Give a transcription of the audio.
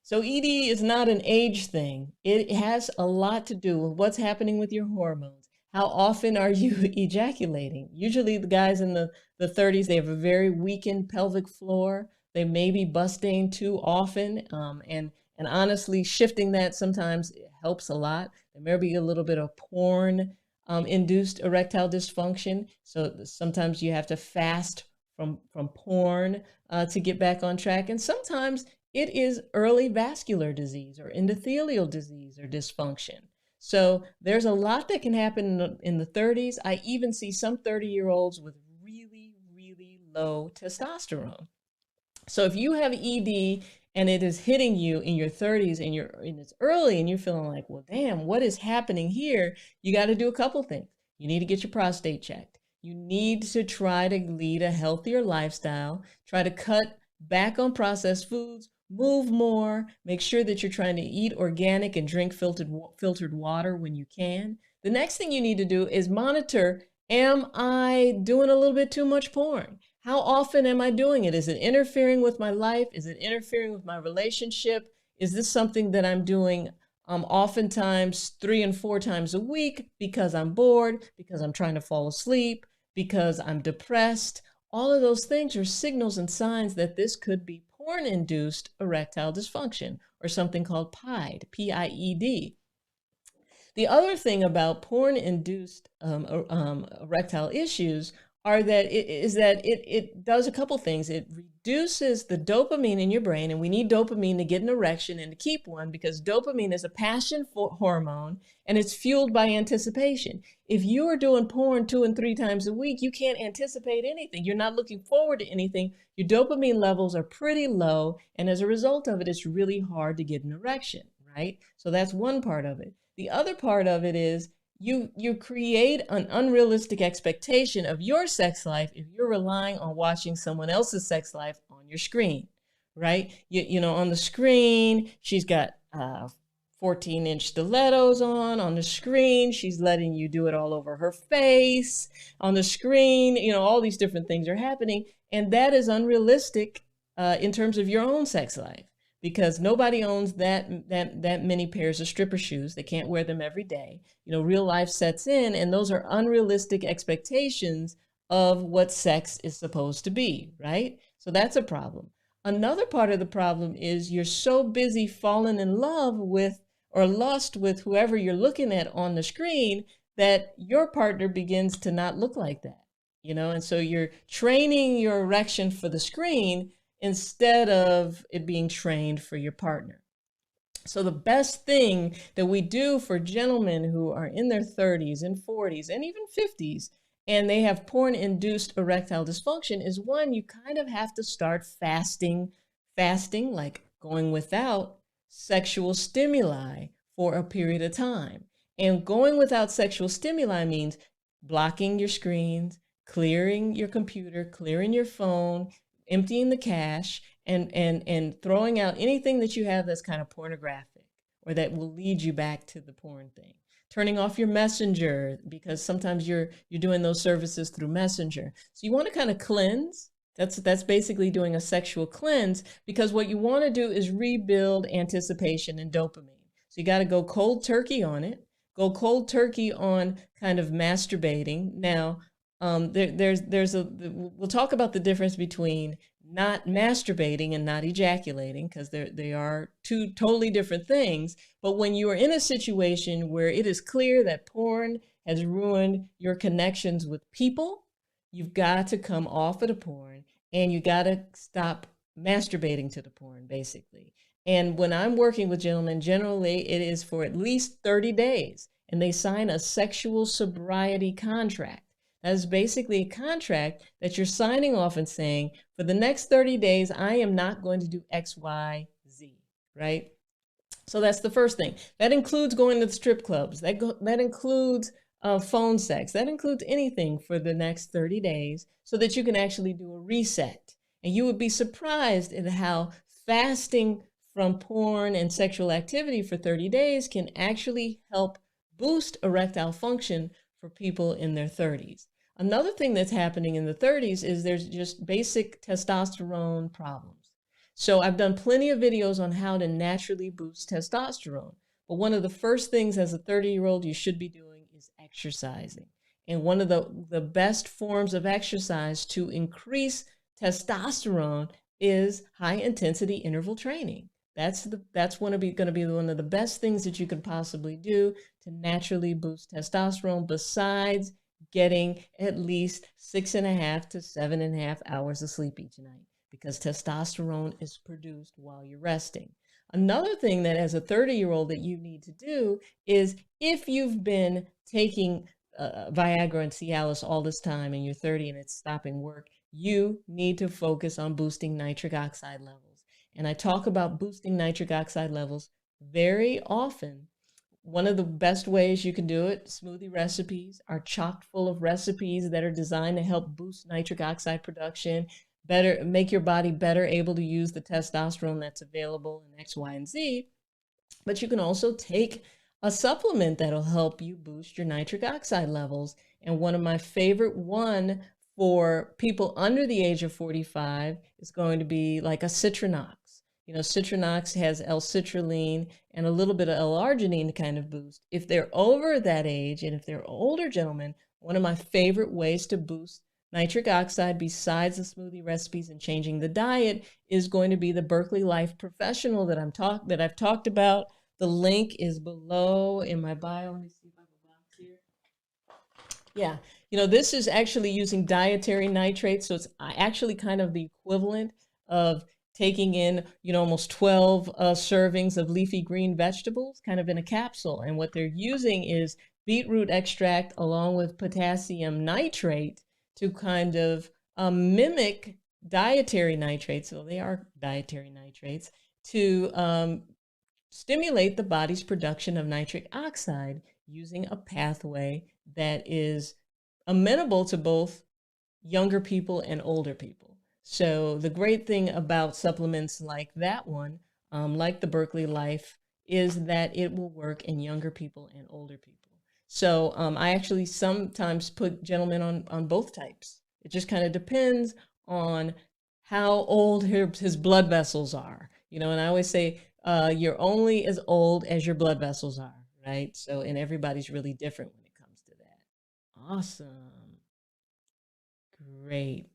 So ED is not an age thing. It has a lot to do with what's happening with your hormones. How often are you ejaculating? Usually the guys in the 30s, they have a very weakened pelvic floor. They may be busting too often. And honestly, shifting that sometimes helps a lot. There may be a little bit of porn induced erectile dysfunction. So sometimes you have to fast from porn to get back on track. And sometimes it is early vascular disease or endothelial disease or dysfunction. So there's a lot that can happen in the 30s. I even see some 30-year-olds with really, really low testosterone. So if you have ED and it is hitting you in your 30s and it's early and you're feeling like, well, damn, what is happening here? You got to do a couple things. You need to get your prostate checked. You need to try to lead a healthier lifestyle, try to cut back on processed foods, move more, make sure that you're trying to eat organic and drink filtered water when you can. The next thing you need to do is monitor, am I doing a little bit too much porn? How often am I doing it? Is it interfering with my life? Is it interfering with my relationship? Is this something that I'm doing oftentimes 3 and 4 times a week because I'm bored, because I'm trying to fall asleep, because I'm depressed? All of those things are signals and signs that this could be porn-induced erectile dysfunction, or something called PIED, P-I-E-D. The other thing about porn-induced erectile issues are that it does a couple things. It reduces the dopamine in your brain, and we need dopamine to get an erection and to keep one, because dopamine is a passion hormone and it's fueled by anticipation. If you are doing porn 2 and 3 times a week, you can't anticipate anything. You're not looking forward to anything. Your dopamine levels are pretty low, and as a result of it, it's really hard to get an erection, right? So that's one part of it. The other part of it is you create an unrealistic expectation of your sex life if you're relying on watching someone else's sex life on your screen, right? You know, on the screen, she's got 14-inch stilettos on the screen. She's letting you do it all over her face on the screen. You know, all these different things are happening, and that is unrealistic in terms of your own sex life, because nobody owns that many pairs of stripper shoes. They can't wear them every day. You know, real life sets in, and those are unrealistic expectations of what sex is supposed to be, right? So that's a problem. Another part of the problem is you're so busy falling in love with or lust with whoever you're looking at on the screen that your partner begins to not look like that, you know? And so you're training your erection for the screen instead of it being trained for your partner. So the best thing that we do for gentlemen who are in their 30s and 40s and even 50s, and they have porn-induced erectile dysfunction, is one, you kind of have to start fasting, like going without sexual stimuli for a period of time. And going without sexual stimuli means blocking your screens, clearing your computer, clearing your phone, emptying the cache, and throwing out anything that you have that's kind of pornographic or that will lead you back to the porn thing. Turning off your messenger, because sometimes you're doing those services through messenger. So you want to kind of cleanse. That's basically doing a sexual cleanse, because what you want to do is rebuild anticipation and dopamine. So you got to go cold turkey on it. Go cold turkey on kind of masturbating. Now, we'll talk about the difference between not masturbating and not ejaculating, because they are two totally different things. But when you are in a situation where it is clear that porn has ruined your connections with people, you've got to come off of the porn and you got to stop masturbating to the porn, basically. And when I'm working with gentlemen, generally it is for at least 30 days, and they sign a sexual sobriety contract. That is basically a contract that you're signing off and saying, for the next 30 days, I am not going to do X, Y, Z, right? So that's the first thing. That includes going to the strip clubs. That includes phone sex. That includes anything for the next 30 days so that you can actually do a reset. And you would be surprised at how fasting from porn and sexual activity for 30 days can actually help boost erectile function for people in their 30s. Another thing that's happening in the 30s is there's just basic testosterone problems. So I've done plenty of videos on how to naturally boost testosterone. But one of the first things as a 30-year-old you should be doing is exercising. And one of the best forms of exercise to increase testosterone is high intensity interval training. That's going to be one of the best things that you could possibly do to naturally boost testosterone, besides getting at least 6.5 to 7.5 hours of sleep each night, because testosterone is produced while you're resting. Another thing that as a 30-year-old that you need to do is, if you've been taking Viagra and Cialis all this time and you're 30 and it's stopping work, you need to focus on boosting nitric oxide levels. And I talk about boosting nitric oxide levels very often. One of the best ways you can do it, smoothie recipes are chock full of recipes that are designed to help boost nitric oxide production, better make your body better able to use the testosterone that's available in X, Y, and Z. But you can also take a supplement that'll help you boost your nitric oxide levels. And one of my favorite one for people under the age of 45 is going to be like a Citranox. You know, Citranox has L-citrulline and a little bit of L-arginine to kind of boost. If they're over that age, and if they're older gentlemen, one of my favorite ways to boost nitric oxide, besides the smoothie recipes and changing the diet, is going to be the Berkeley Life Professional that I've talked about. The link is below in my bio. Let me see if I have a box here. Yeah, you know, this is actually using dietary nitrates, so it's actually kind of the equivalent of taking in, you know, almost 12 servings of leafy green vegetables kind of in a capsule. And what they're using is beetroot extract along with potassium nitrate to kind of mimic dietary nitrates. So they are dietary nitrates to stimulate the body's production of nitric oxide using a pathway that is amenable to both younger people and older people. So the great thing about supplements like that one, like the Berkeley Life, is that it will work in younger people and older people. So I actually sometimes put gentlemen on both types. It just kind of depends on how old his blood vessels are. You know, and I always say you're only as old as your blood vessels are, right? So, and everybody's really different when it comes to that. Awesome. Great.